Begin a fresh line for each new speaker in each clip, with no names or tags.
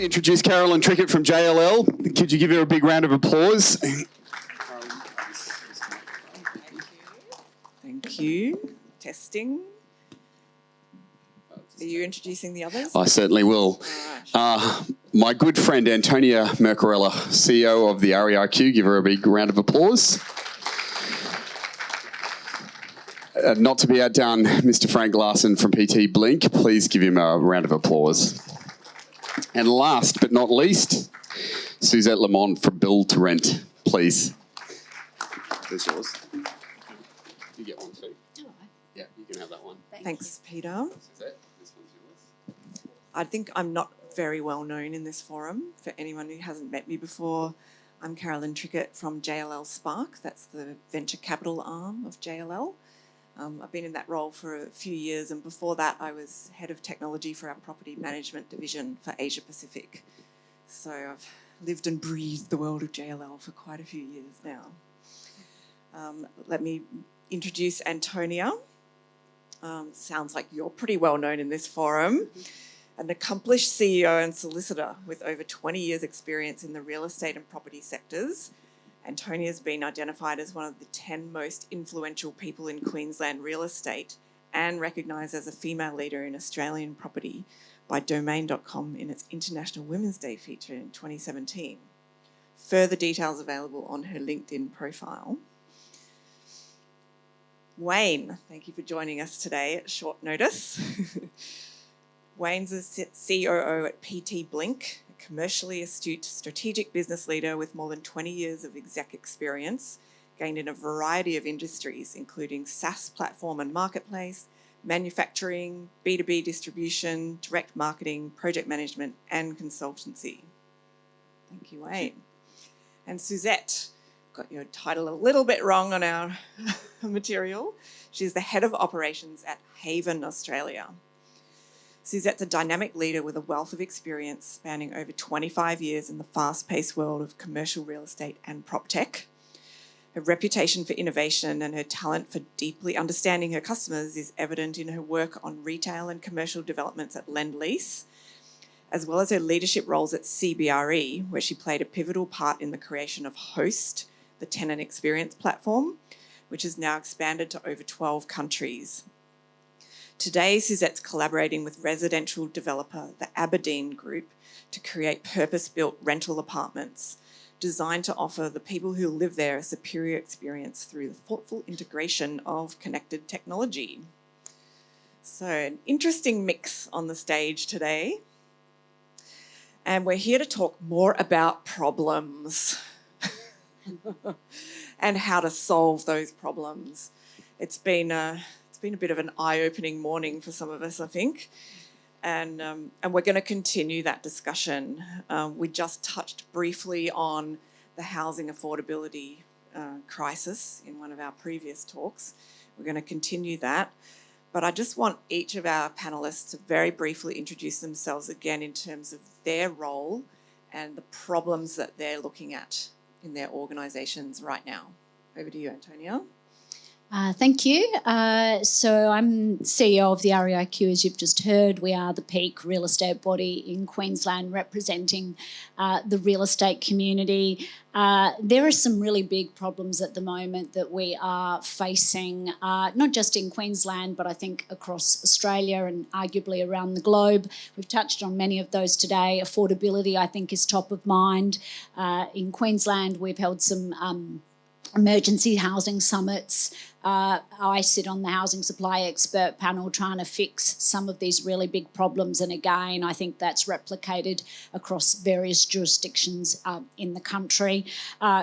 introduce Carolyn Trickett from JLL. Could you give her a big round of applause?
Thank you. Testing. Are you introducing the others?
I certainly will. My good friend Antonia Mercarella, CEO of the REIQ, give her a big round of applause. Not to be outdone, Mr. Frank Larson from PT Blink. Please give him a round of applause. And last but not least, Suzette Lamont from Build to Rent. Please. There's yours. You get one too. Yeah, you can have that one.
Thanks, Peter.
Suzette, this one's yours.
I think I'm not very well known in this forum. For anyone who hasn't met me before, I'm Carolyn Trickett from JLL Spark. That's the venture capital arm of JLL. I've been in that role for a few years, and before that I was head of technology for our property management division for Asia Pacific. So I've lived and breathed the world of JLL for quite a few years now. Let me introduce Antonia. Sounds like you're pretty well known in this forum. An accomplished CEO and solicitor with over 20 years experience in the real estate and property sectors. Antonia has been identified as one of the 10 most influential people in Queensland real estate and recognised as a female leader in Australian property by Domain.com in its International Women's Day feature in 2017. Further details available on her LinkedIn profile. Wayne, thank you for joining us today at short notice. Wayne's a COO at PT Blink, a commercially astute strategic business leader with more than 20 years of exec experience, gained in a variety of industries, including SaaS platform and marketplace, manufacturing, B2B distribution, direct marketing, project management, and consultancy. Thank you, Wayne. And Suzette, got your title a little bit wrong on our material. She's the head of operations at Haven, Australia. Suzette's a dynamic leader with a wealth of experience spanning over 25 years in the fast-paced world of commercial real estate and PropTech. Her reputation for innovation and her talent for deeply understanding her customers is evident in her work on retail and commercial developments at Lend-Lease, as well as her leadership roles at CBRE, where she played a pivotal part in the creation of Host, the tenant experience platform, which has now expanded to over 12 countries. Today, Suzette's collaborating with residential developer, the Aberdeen Group, to create purpose-built rental apartments designed to offer the people who live there a superior experience through the thoughtful integration of connected technology. So, an interesting mix on the stage today. And we're here to talk more about problems and how to solve those problems. It's been a bit of an eye-opening morning for some of us, I think, and we're going to continue that discussion. We just touched briefly on the housing affordability crisis in one of our previous talks. We're going to continue that, but I just want each of our panellists to very briefly introduce themselves again in terms of their role and the problems that they're looking at in their organisations right now. Over to you, Antonia.
Thank you. So I'm CEO of the REIQ, as you've just heard. We are the peak real estate body in Queensland representing the real estate community. There are some really big problems at the moment that we are facing, not just in Queensland, but I think across Australia and arguably around the globe. We've touched on many of those today. Affordability, I think, is top of mind. In Queensland, we've held some emergency housing summits. I sit on the housing supply expert panel trying to fix some of these really big problems, and again I think that's replicated across various jurisdictions in the country.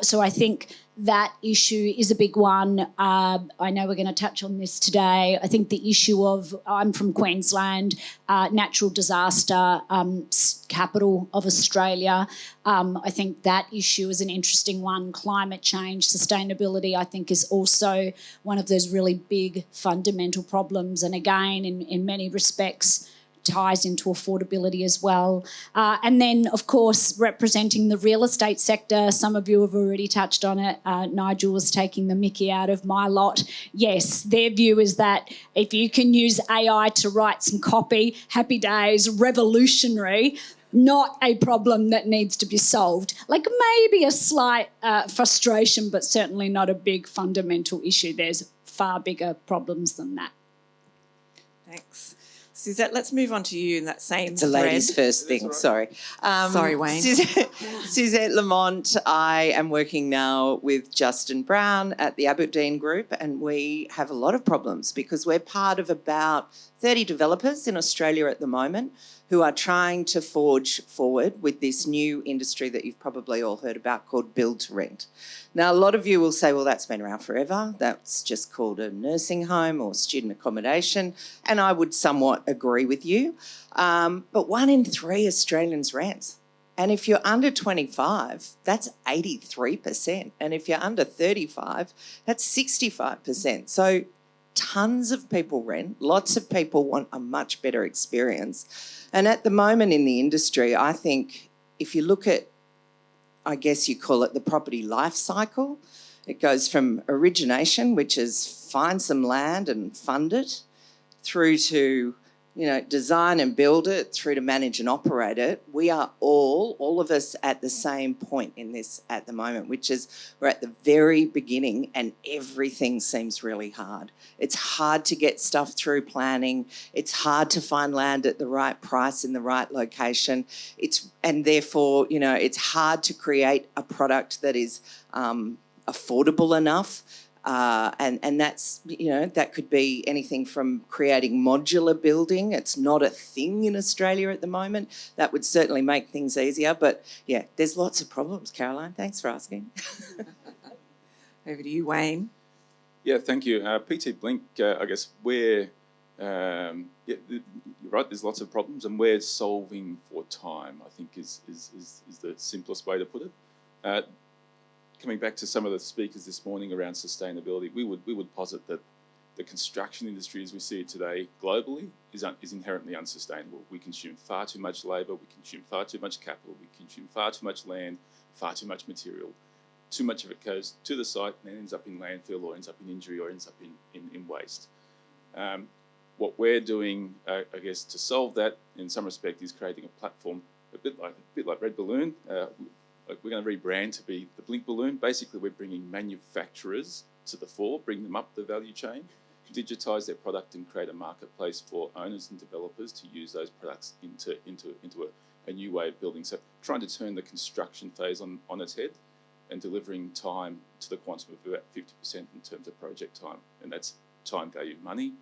So I think that issue is a big one. I know we're going to touch on this today. I think the issue of, I'm from Queensland, natural disaster, capital of Australia. I think that issue is an interesting one. Climate change, sustainability, I think is also one of those really big fundamental problems, and again in many respects ties into affordability as well. And then, of course, representing the real estate sector, some of you have already touched on it. Nigel was taking the mickey out of my lot. Yes, their view is that if you can use AI to write some copy, happy days, revolutionary. not a problem that needs to be solved. Like maybe a slight frustration, but certainly not a big fundamental issue. There's far bigger problems than that.
Thanks. Suzette, let's move on to you in that same
It's a ladies first thing, sorry.
Sorry, Wayne.
Suzette Lamont, I am working now with Justin Brown at the Aberdeen Group, and we have a lot of problems because we're part of about 30 developers in Australia at the moment who are trying to forge forward with this new industry that you've probably all heard about called build to rent. Now, a lot of you will say, well, that's been around forever. That's just called a nursing home or student accommodation. And I would somewhat agree with you. But 1 in 3 Australians rents. And if you're under 25, that's 83%. And if you're under 35, that's 65%. So tons of people rent. Lots of people want a much better experience. And at the moment in the industry, I think if you look at, I guess you call it the property life cycle, it goes from origination, which is find some land and fund it, through to, you know, design and build it, through to manage and operate it. We are all of us at the same point in this at the moment, which is we're at the very beginning and everything seems really hard. It's hard to get stuff through planning. It's hard to find land at the right price in the right location. And therefore, you know, it's hard to create a product that is affordable enough. And that's, you know, that could be anything from creating modular building. It's not a thing in Australia at the moment. That would certainly make things easier. But, yeah, there's lots of problems, Caroline. Thanks for asking.
Over to you, Wayne.
Yeah, thank you. PT Blink, I guess we're, yeah, you're right, there's lots of problems and we're solving for time, I think is the simplest way to put it. Coming back to some of the speakers this morning around sustainability, we would posit that the construction industry as we see it today globally is inherently unsustainable. We consume far too much labour, we consume far too much capital, we consume far too much land, far too much material. Too much of it goes to the site and then ends up in landfill or ends up in injury or ends up in waste. What we're doing, I guess, to solve that in some respect is creating a platform a bit like Red Balloon. We're going to rebrand to be the Blink Balloon. Basically, we're bringing manufacturers to the fore, bring them up the value chain, digitise their product and create a marketplace for owners and developers to use those products into a new way of building. So trying to turn the construction phase on its head and delivering time to the quantum of about 50% in terms of project time. And that's time value money,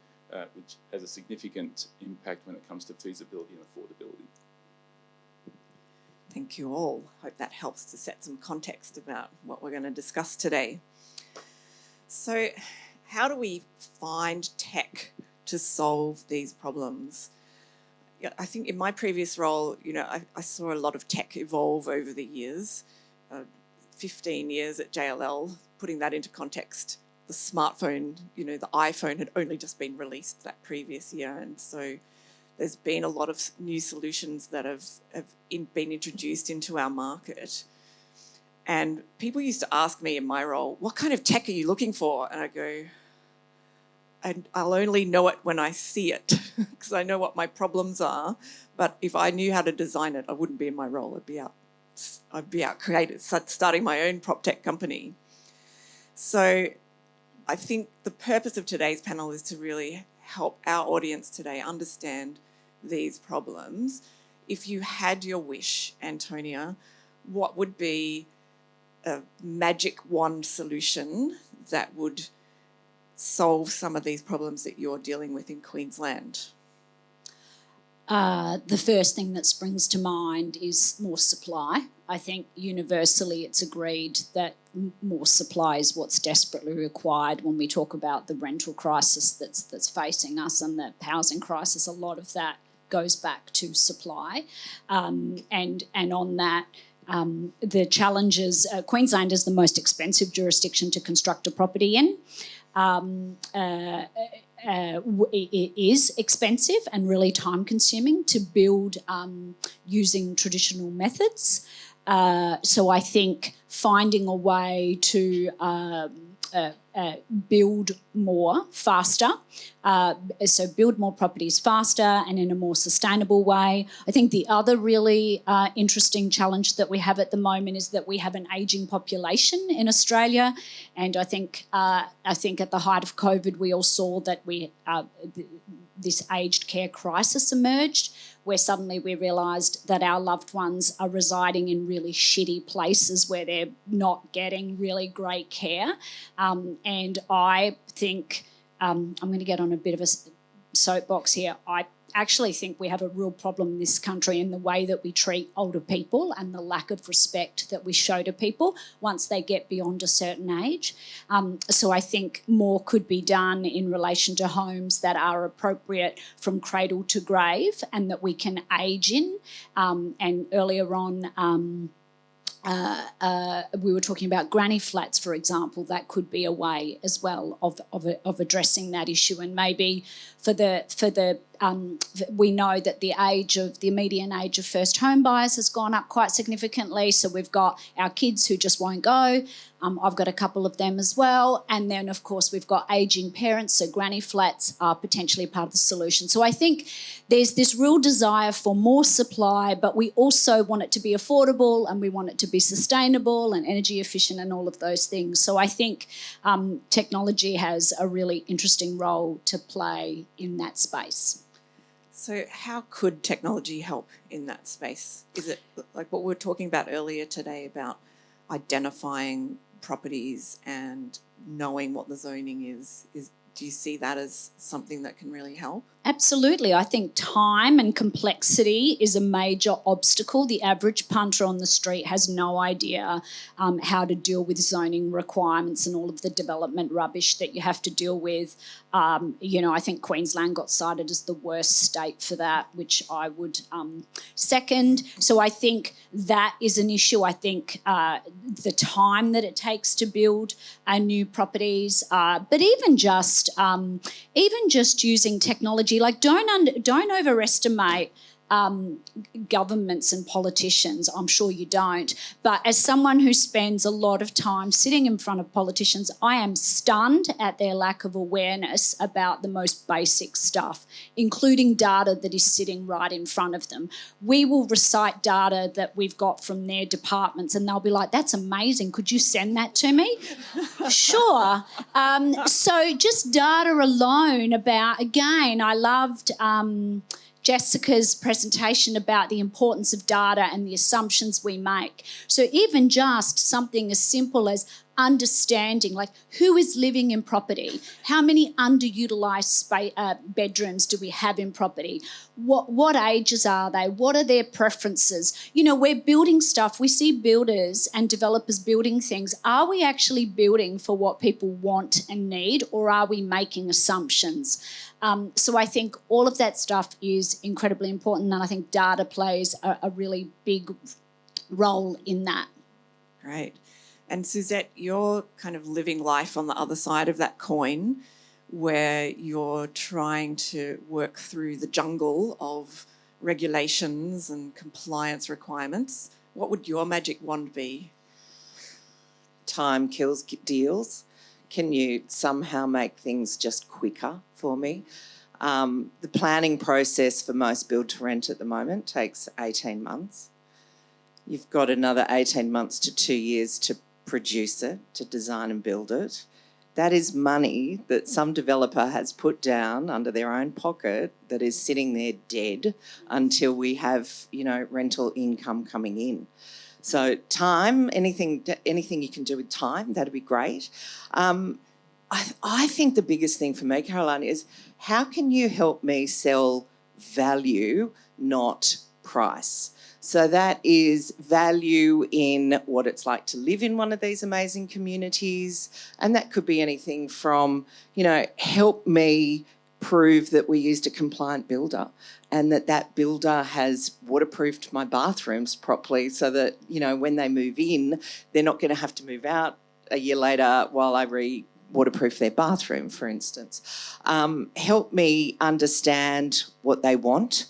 which has a significant impact when it comes to feasibility and affordability.
Thank you all. Hope that helps to set some context about what we're going to discuss today. So how do we find tech to solve these problems? I think in my previous role, you know, I saw a lot of tech evolve over the years. 15 years at JLL, putting that into context, the smartphone, you know, the iPhone had only just been released that previous year. And so there's been a lot of new solutions that have been introduced into our market. And people used to ask me in my role, what kind of tech are you looking for? And I go, I'll only know it when I see it because I know what my problems are. But if I knew how to design it, I wouldn't be in my role. I'd be out creative, starting my own Proptech company. So I think the purpose of today's panel is to really help our audience today understand these problems. If you had your wish, Antonia, what would be a magic wand solution that would solve some of these problems that you're dealing with in Queensland?
The first thing that springs to mind is more supply. I think universally it's agreed that more supply is what's desperately required when we talk about the rental crisis that's facing us and the housing crisis. A lot of that goes back to supply. And on that, the challenges, Queensland is the most expensive jurisdiction to construct a property in. It is expensive and really time-consuming to build using traditional methods. So I think finding a way to build more faster, so build more properties faster and in a more sustainable way. I think the other really interesting challenge that we have at the moment is that we have an ageing population in Australia, and I think at the height of COVID we all saw that this aged care crisis emerged, where suddenly we realised that our loved ones are residing in really shitty places where they're not getting really great care. And I think, I'm going to get on a bit of a soapbox here, I actually think we have a real problem in this country in the way that we treat older people and the lack of respect that we show to people once they get beyond a certain age. So I think more could be done in relation to homes that are appropriate from cradle to grave and that we can age in. And earlier on, we were talking about granny flats, for example. That could be a way as well of addressing that issue. And maybe we know that the median age of first home buyers has gone up quite significantly. So we've got our kids who just won't go. I've got a couple of them as well. And then, of course, we've got ageing parents, so granny flats are potentially part of the solution. So I think there's this real desire for more supply, but we also want it to be affordable and we want it to be sustainable and energy efficient and all of those things. So I think technology has a really interesting role to play in that space.
So how could technology help in that space? Is it like what we were talking about earlier today about identifying properties and knowing what the zoning is, do you see that as something that can really help?
Absolutely. I think time and complexity is a major obstacle. The average punter on the street has no idea how to deal with zoning requirements and all of the development rubbish that you have to deal with. I think Queensland got cited as the worst state for that, which I would second. So I think that is an issue. I think the time that it takes to build new properties, but even just using technology. Like don't overestimate governments and politicians. I'm sure you don't. But as someone who spends a lot of time sitting in front of politicians, I am stunned at their lack of awareness about the most basic stuff, including data that is sitting right in front of them. We will recite data that we've got from their departments and they'll be like, that's amazing. Could you send that to me? Sure. So just data alone about, again, I loved Jessica's presentation about the importance of data and the assumptions we make. So even just something as simple as understanding, like who is living in property, how many underutilised bedrooms do we have in property, what ages are they, what are their preferences. We're building stuff, we see builders and developers building things. Are we actually building for what people want and need, or are we making assumptions? So I think all of that stuff is incredibly important, and I think data plays a really big role in that.
Great. And Suzette, you're kind of living life on the other side of that coin, where you're trying to work through the jungle of regulations and compliance requirements. What would your magic wand be?
Time kills deals. Can you somehow make things just quicker for me? The planning process for most build to rent at the moment takes 18 months. You've got another 18 months to 2 years to produce it, to design and build it. That is money that some developer has put down under their own pocket that is sitting there dead until we have, rental income coming in. So time, anything you can do with time, that'd be great. I think the biggest thing for me, Caroline, is how can you help me sell value, not price? So that is value in what it's like to live in one of these amazing communities. And that could be anything from, help me prove that we used a compliant builder and that builder has waterproofed my bathrooms properly so that, when they move in, they're not going to have to move out a year later while I waterproof their bathroom, for instance. Help me understand what they want.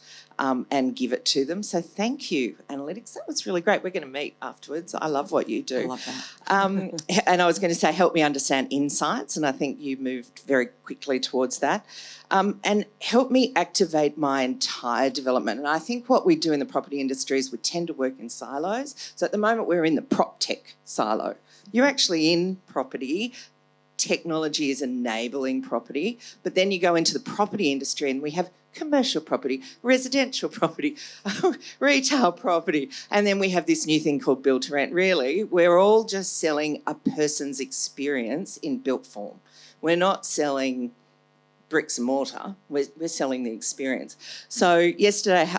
and give it to them. So thank you, Analytics. That was really great. We're going to meet afterwards. I love what you do.
I love that.
And I was going to say, help me understand insights, and I think you moved very quickly towards that. And help me activate my entire development. And I think what we do in the property industry is we tend to work in silos. So at the moment we're in the Proptech silo. You're actually in property. Technology is enabling property. But then you go into the property industry and we have commercial property, residential property, retail property. And then we have this new thing called build to rent. Really, we're all just selling a person's experience in built form. We're not selling bricks and mortar, we're selling the experience. So yesterday,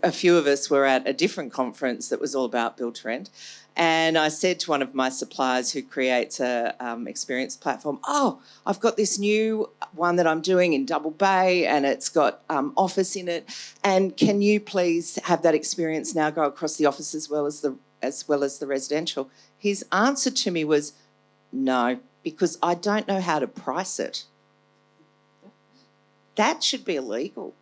a few of us were at a different conference that was all about build to rent, and I said to one of my suppliers who creates a experience platform, oh, I've got this new one that I'm doing in Double Bay and it's got office in it, and can you please have that experience now go across the office as well as the residential? His answer to me was, no, because I don't know how to price it. That should be illegal.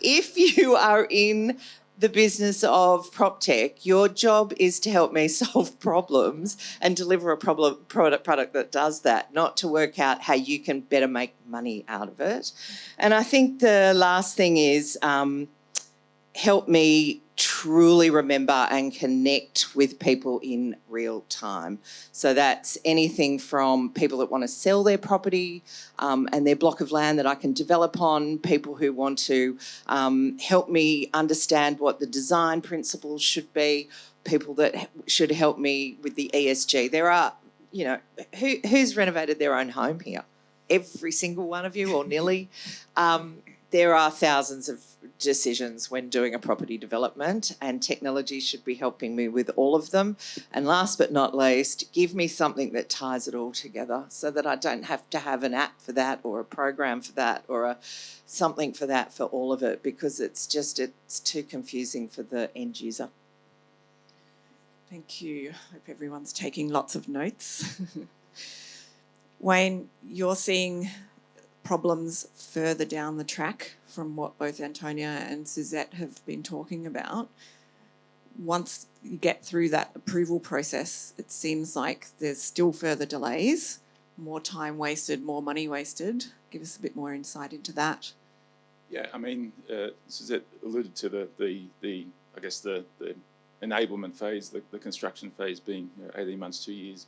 If you are in the business of PropTech, your job is to help me solve problems and deliver a product that does that, not to work out how you can better make money out of it. And I think the last thing is help me truly remember and connect with people in real time. So that's anything from people that want to sell their property and their block of land that I can develop on, people who want to help me understand what the design principles should be, people that should help me with the ESG. There are, you know, who's renovated their own home here? Every single one of you, or nearly. There are thousands of decisions when doing a property development, and technology should be helping me with all of them. And last but not least, give me something that ties it all together so that I don't have to have an app for that or a program for that or something for that for all of it, because it's too confusing for the end user.
Thank you. I hope everyone's taking lots of notes. Wayne, you're seeing problems further down the track from what both Antonia and Suzette have been talking about. Once you get through that approval process, it seems like there's still further delays, more time wasted, more money wasted. Give us a bit more insight into that.
Yeah, I mean, Suzette alluded to the I guess the enablement phase, the construction phase being 18 months, 2 years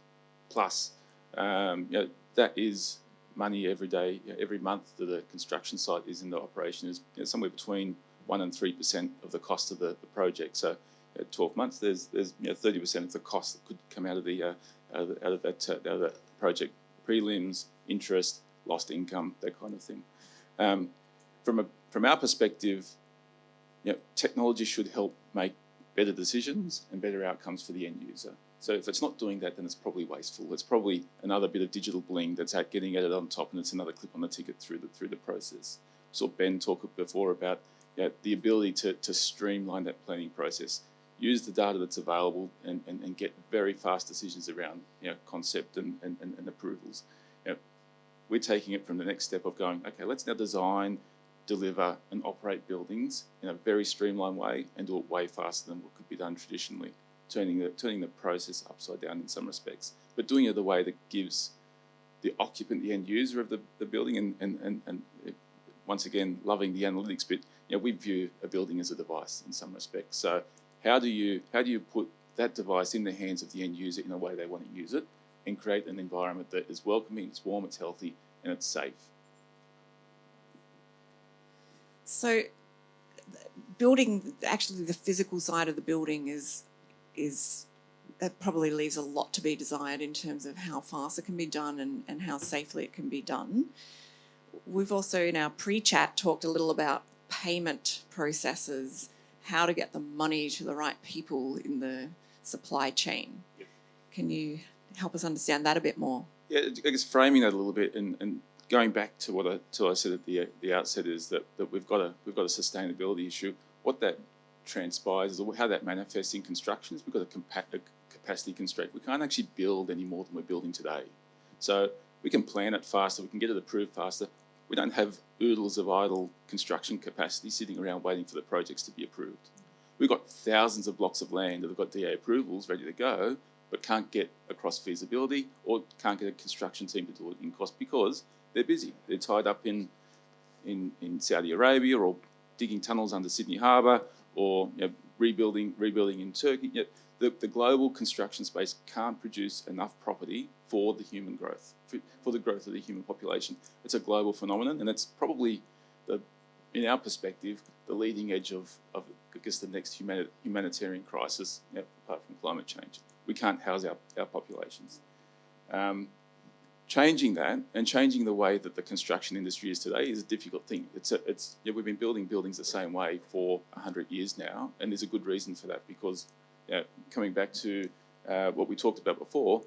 plus. That is money every day, every month that the construction site is in the operation is somewhere between 1% and 3% of the cost of the project. So, 12 months, there's 30% of the cost that could come out of that project: prelims, interest, lost income, that kind of thing. From our perspective, technology should help make better decisions and better outcomes for the end user. So if it's not doing that, then it's probably wasteful. It's probably another bit of digital bling that's getting it on top, and it's another clip on the ticket through the process. Saw Ben talk before about the ability to streamline that planning process, use the data that's available, and get very fast decisions around concept and approvals. We're taking it from the next step of going, okay, let's now design, deliver, and operate buildings in a very streamlined way and do it way faster than what could be done traditionally. Turning the process upside down in some respects, but doing it the way that gives the occupant, the end user of the building, and once again, loving the analytics bit, we view a building as a device in some respects. So how do you put that device in the hands of the end user in a way they want to use it, and create an environment that is welcoming, it's warm, it's healthy, and it's safe?
So building, actually the physical side of the building that probably leaves a lot to be desired in terms of how fast it can be done and how safely it can be done. We've also in our pre-chat talked a little about payment processes, how to get the money to the right people in the supply chain. Yep. Can you help us understand that a bit more?
Yeah, I guess framing that a little bit and going back to what I said at the outset is that we've got a sustainability issue. What that transpires or how that manifests in construction is we've got a capacity constraint. We can't actually build any more than we're building today. So we can plan it faster, we can get it approved faster, We don't have oodles of idle construction capacity sitting around waiting for the projects to be approved. We've got thousands of blocks of land that have got DA approvals ready to go, but can't get across feasibility or can't get a construction team to do it in cost because they're busy. They're tied up in Saudi Arabia or digging tunnels under Sydney Harbour or rebuilding in Turkey. The global construction space can't produce enough property for the human growth, for the growth of the human population. It's a global phenomenon, and it's probably, in our perspective, the leading edge of I guess, the next humanitarian crisis, apart from climate change. We can't house our populations. Changing that and changing the way that the construction industry is today is a difficult thing. We've been building buildings the same way for 100 years now, and there's a good reason for that because coming back to what we talked about before,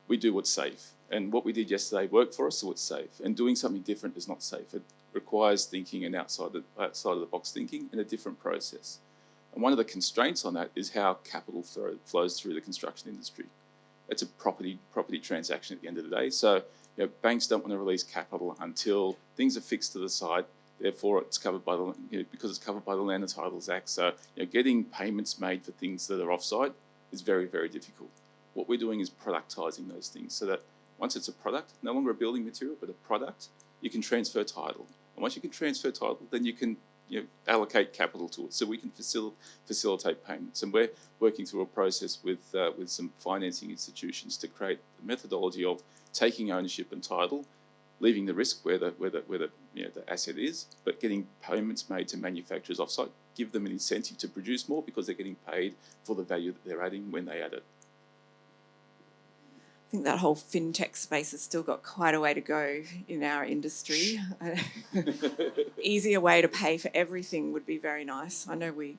we do what's safe. And what we did yesterday worked for us, so it's safe. And doing something different is not safe. It requires thinking and outside of the box thinking and a different process. And one of the constraints on that is how capital flows through the construction industry. It's a property transaction at the end of the day. So banks don't want to release capital until things are fixed to the side. Therefore, it's covered by because it's covered by the Land and Titles Act. So getting payments made for things that are offsite is very, very difficult. What we're doing is productising those things so that once it's a product, no longer a building material, but a product, you can transfer title. And once you can transfer title, then you can allocate capital to it, so we can facilitate payments. And we're working through a process with some financing institutions to create the methodology of taking ownership and title, leaving the risk where the asset is, but getting payments made to manufacturers offsite, give them an incentive to produce more because they're getting paid for the value that they're adding when they add it.
I think that whole fintech space has still got quite a way to go in our industry. Easier way to pay for everything would be very nice. I know we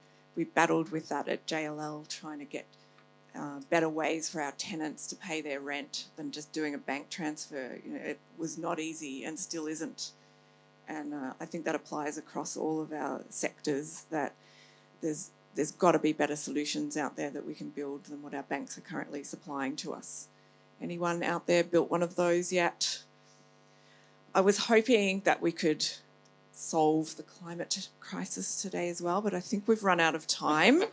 battled with that at JLL, trying to get better ways for our tenants to pay their rent than just doing a bank transfer. It was not easy and still isn't. And I think that applies across all of our sectors, that there's got to be better solutions out there that we can build than what our banks are currently supplying to us. Anyone out there built one of those yet? I was hoping that we could solve the climate crisis today as well, but I think we've run out of time.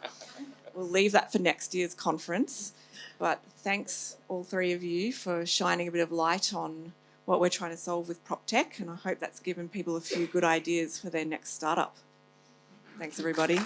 We'll leave that for next year's conference. But thanks, all three of you, for shining a bit of light on what we're trying to solve with Proptech, and I hope that's given people a few good ideas for their next startup. Thanks, everybody.